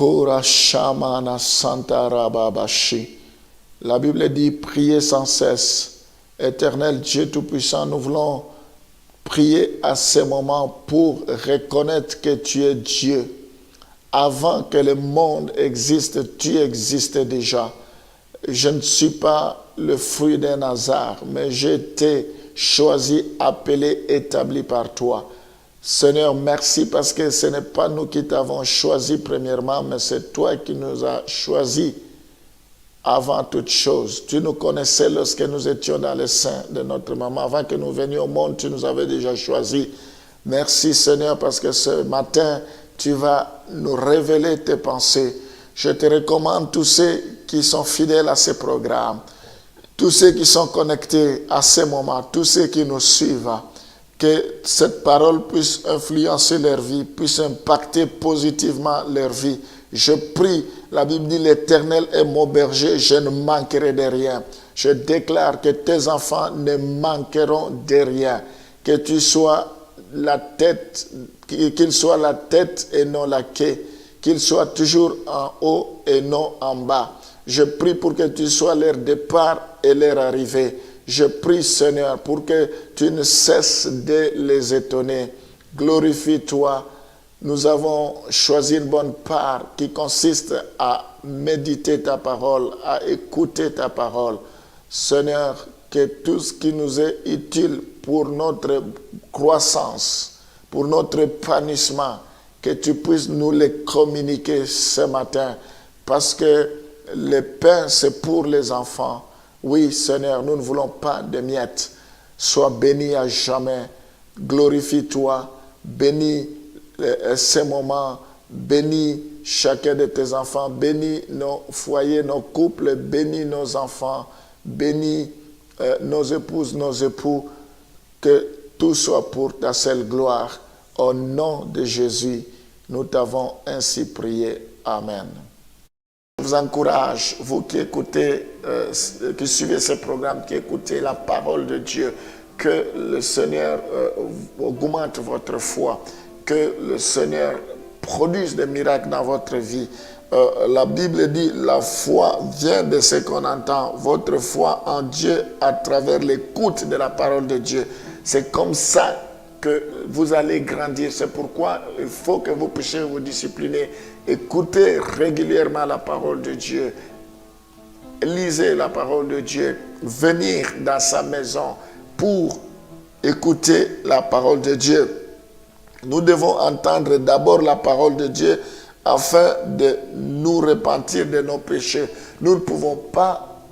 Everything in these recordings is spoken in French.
Kora Shamana Santa Rababashi. La Bible dit priez sans cesse. Éternel Dieu Tout-Puissant, nous voulons prier à ce moment pour reconnaître que tu es Dieu. Avant que le monde existe, tu existais déjà. Je ne suis pas le fruit d'un hasard, mais j'ai été choisi, appelé, établi par toi. Seigneur, merci parce que ce n'est pas nous qui t'avons choisi premièrement, mais c'est toi qui nous as choisis avant toute chose. Tu nous connaissais lorsque nous étions dans le sein de notre maman. Avant que nous venions au monde, tu nous avais déjà choisis. Merci Seigneur parce que ce matin, tu vas nous révéler tes pensées. Je te recommande tous ceux qui sont fidèles à ce programme, tous ceux qui sont connectés à ce moment, tous ceux qui nous suivent, que cette parole puisse influencer leur vie, puisse impacter positivement leur vie. Je prie, la Bible dit, l'Éternel est mon berger, je ne manquerai de rien. Je déclare que tes enfants ne manqueront de rien. Que tu sois la tête, qu'il soit la tête et non la queue, qu'il soit toujours en haut et non en bas. Je prie pour que tu sois leur départ et leur arrivée. Je prie, Seigneur, pour que tu ne cesses de les étonner. Glorifie-toi. Nous avons choisi une bonne part qui consiste à méditer ta parole, à écouter ta parole. Seigneur, que tout ce qui nous est utile pour notre croissance, pour notre épanouissement, que tu puisses nous les communiquer ce matin. Parce que le pain, c'est pour les enfants. Oui, Seigneur, nous ne voulons pas de miettes. Sois béni à jamais. Glorifie-toi. Bénis ces moments. Bénis chacun de tes enfants. Bénis nos foyers, nos couples. Bénis nos enfants. Bénis nos épouses, nos époux. Que tout soit pour ta seule gloire. Au nom de Jésus, nous t'avons ainsi prié. Amen. Je vous encourage, vous qui écoutez, qui suivez ce programme, qui écoutez la parole de Dieu, que le Seigneur augmente votre foi, que le Seigneur produise des miracles dans votre vie. La Bible dit, la foi vient de ce qu'on entend. Votre foi en Dieu à travers l'écoute de la parole de Dieu. C'est comme ça que vous allez grandir. C'est pourquoi il faut que vous puissiez vous discipliner. Écoutez régulièrement la parole de Dieu. Lisez la parole de Dieu. Venir dans sa maison pour écouter la parole de Dieu. Nous devons entendre d'abord la parole de Dieu afin de nous repentir de nos péchés. Nous ne pouvons pas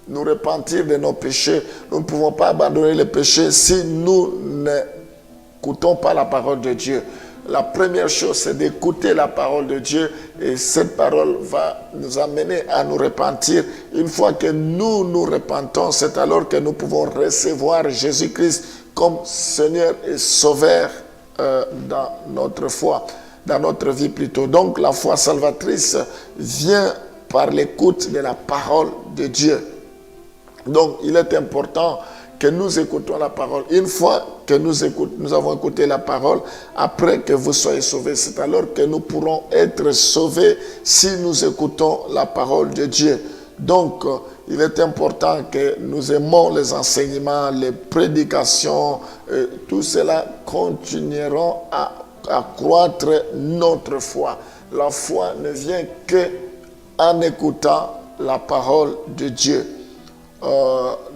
nous repentir de nos péchés. Nous ne pouvons pas abandonner les péchés si nous n'écoutons pas la parole de Dieu. La première chose, c'est d'écouter la parole de Dieu et cette parole va nous amener à nous repentir. Une fois que nous nous repentons, c'est alors que nous pouvons recevoir Jésus-Christ comme Seigneur et Sauveur dans notre foi, dans notre vie plutôt. Donc la foi salvatrice vient par l'écoute de la parole de Dieu. Donc il est important que nous écoutons la parole. Une fois que nous avons écouté la parole, après que vous soyez sauvés, c'est alors que nous pourrons être sauvés si nous écoutons la parole de Dieu. Donc, il est important que nous aimons les enseignements, les prédications, tout cela continueront à accroître notre foi. La foi ne vient qu'en écoutant la parole de Dieu.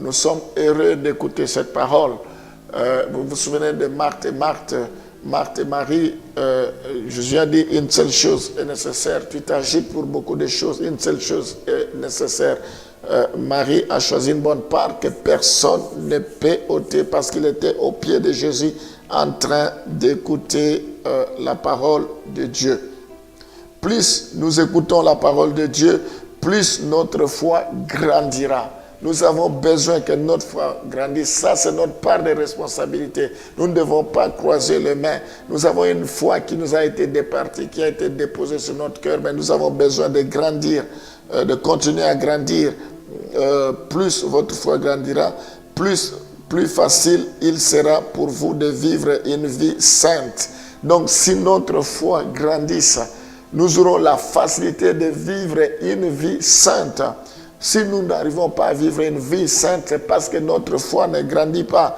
Nous sommes heureux d'écouter cette parole. Vous vous souvenez de Marthe et Marie. Jésus a dit une seule chose est nécessaire. Tu t'agites pour beaucoup de choses. Une seule chose est nécessaire. Marie a choisi une bonne part que personne ne peut ôter parce qu'il était au pied de Jésus en train d'écouter la parole de Dieu. Plus nous écoutons la parole de Dieu, plus notre foi grandira. Nous avons besoin que notre foi grandisse. Ça, c'est notre part de responsabilité. Nous ne devons pas croiser les mains. Nous avons une foi qui nous a été départie, qui a été déposée sur notre cœur, mais nous avons besoin de grandir, de continuer à grandir. Plus votre foi grandira, plus facile il sera pour vous de vivre une vie sainte. Donc, si notre foi grandisse, nous aurons la facilité de vivre une vie sainte. Si nous n'arrivons pas à vivre une vie sainte, c'est parce que notre foi ne grandit pas.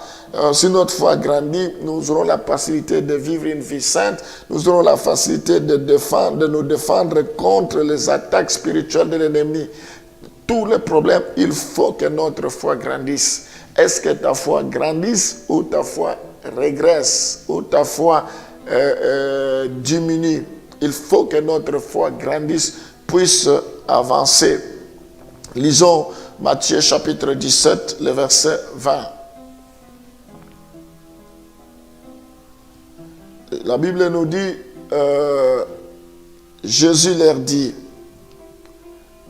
Si notre foi grandit, nous aurons la facilité de vivre une vie sainte. Nous aurons la facilité de nous défendre contre les attaques spirituelles de l'ennemi. Tous les problèmes, il faut que notre foi grandisse. Est-ce que ta foi grandisse ou ta foi régresse ou ta foi diminue? Il faut que notre foi grandisse, puisse avancer. Lisons Matthieu chapitre 17, le verset 20. La Bible nous dit, Jésus leur dit,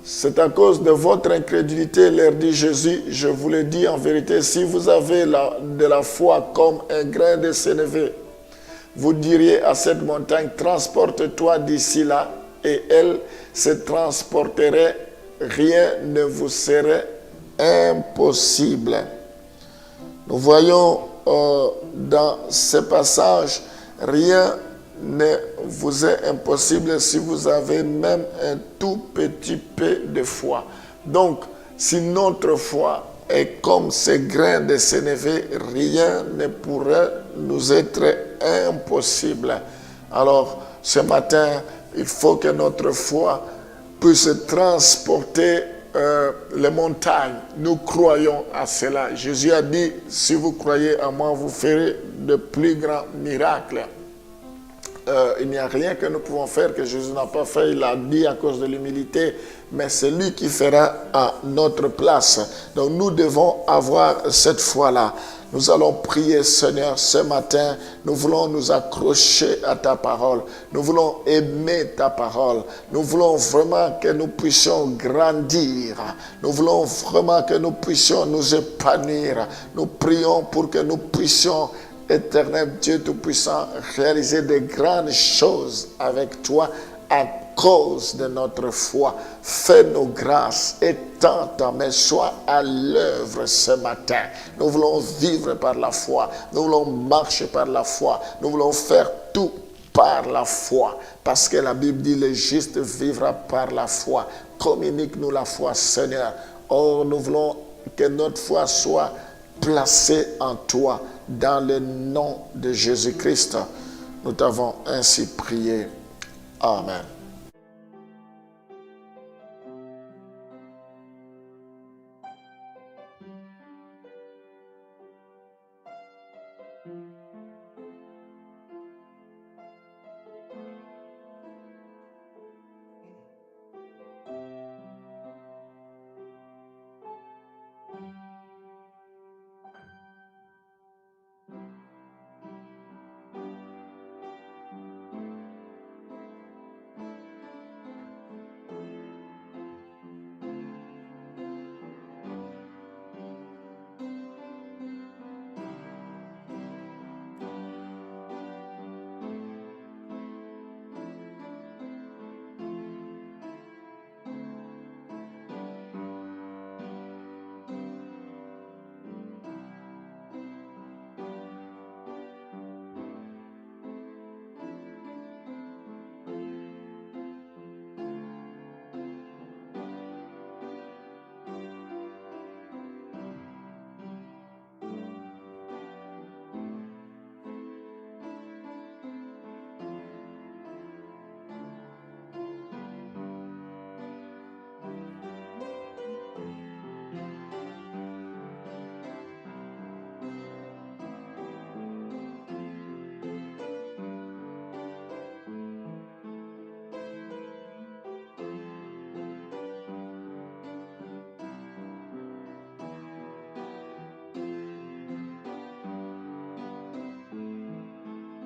c'est à cause de votre incrédulité, leur dit Jésus, je vous le dis en vérité, si vous avez de la foi comme un grain de sénévé, vous diriez à cette montagne, transporte-toi d'ici là, et elle se transporterait, rien ne vous serait impossible. Nous voyons dans ce passage, rien ne vous est impossible si vous avez même un tout petit peu de foi. Donc, si notre foi est comme ces grains de sénévé, rien ne pourrait nous être impossible. Alors, ce matin, il faut que notre foi puisse transporter les montagnes. Nous croyons à cela. Jésus a dit, si vous croyez en moi, vous ferez de plus grands miracles. Il n'y a rien que nous pouvons faire que Jésus n'a pas fait. Il a dit à cause de l'humilité, mais c'est lui qui fera à notre place. Donc nous devons avoir cette foi-là. Nous allons prier, Seigneur, ce matin. Nous voulons nous accrocher à ta parole. Nous voulons aimer ta parole. Nous voulons vraiment que nous puissions grandir. Nous voulons vraiment que nous puissions nous épanouir. Nous prions pour que nous puissions, Éternel Dieu Tout-Puissant, réaliser de grandes choses avec toi à cause de notre foi. Fais-nous grâce, étends ta main, sois à l'œuvre ce matin. Nous voulons vivre par la foi, nous voulons marcher par la foi, nous voulons faire tout par la foi. Parce que la Bible dit, le juste vivra par la foi. Communique-nous la foi, Seigneur. Or, nous voulons que notre foi soit placée en toi, dans le nom de Jésus-Christ. Nous t'avons ainsi prié. Amen.